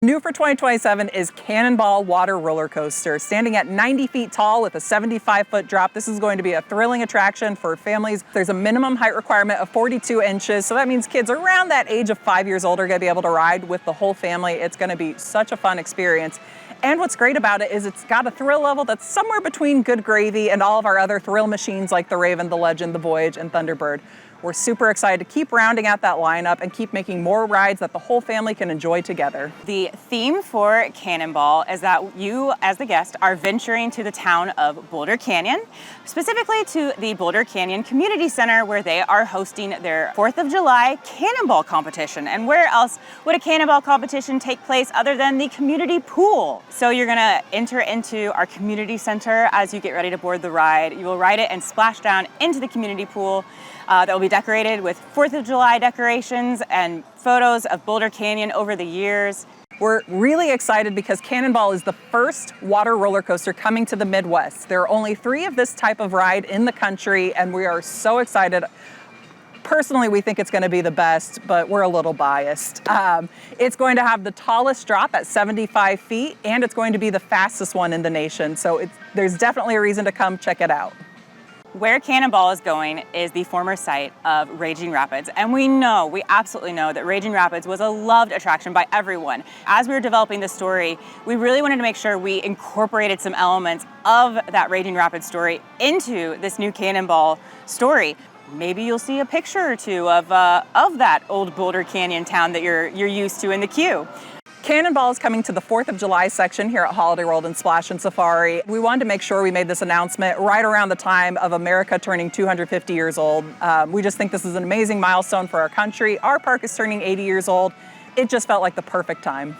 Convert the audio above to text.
New for 2027 is Cannonball water roller coaster. Standing at 90 feet tall with a 75-foot drop, this is going to be a thrilling attraction for families. There's a minimum height requirement of 42 inches, so that means kids around that age of 5 years old are going to be able to ride with the whole family. It's going to be such a fun experience. And what's great about it is it's got a thrill level that's somewhere between Good Gravy and all of our other thrill machines like the Raven, the Legend, the Voyage, and Thunderbird. We're super excited to keep rounding out that lineup and keep making more rides that the whole family can enjoy together. The theme for Cannonball is that you, as the guest, are venturing to the town of Boulder Canyon, specifically to the Boulder Canyon Community Center, where they are hosting their 4th of July Cannonball competition. And where else would a Cannonball competition take place other than the community pool? So you're gonna enter into our community center as you get ready to board the ride. You will ride it and splash down into the community pool that will be decorated with 4th of July decorations and photos of Boulder Canyon over the years. We're really excited because Cannonball is the first water roller coaster coming to the Midwest. There are only 3 of this type of ride in the country, and we are so excited. Personally, we think it's going to be the best, but we're a little biased. It's going to have the tallest drop at 75 feet, and it's going to be the fastest one in the nation. So there's definitely a reason to come check it out. Where Cannonball is going is the former site of Raging Rapids, and we absolutely know that Raging Rapids was a loved attraction by everyone. As we were developing this story, we really wanted to make sure we incorporated some elements of that Raging Rapids story into this new Cannonball story. Maybe you'll see a picture or two of that old Boulder Canyon town that you're used to in the queue. Cannonball is coming to the 4th of July section here at Holiday World and Splash and Safari. We wanted to make sure we made this announcement right around the time of America turning 250 years old. We just think this is an amazing milestone for our country. Our park is turning 80 years old. It just felt like the perfect time.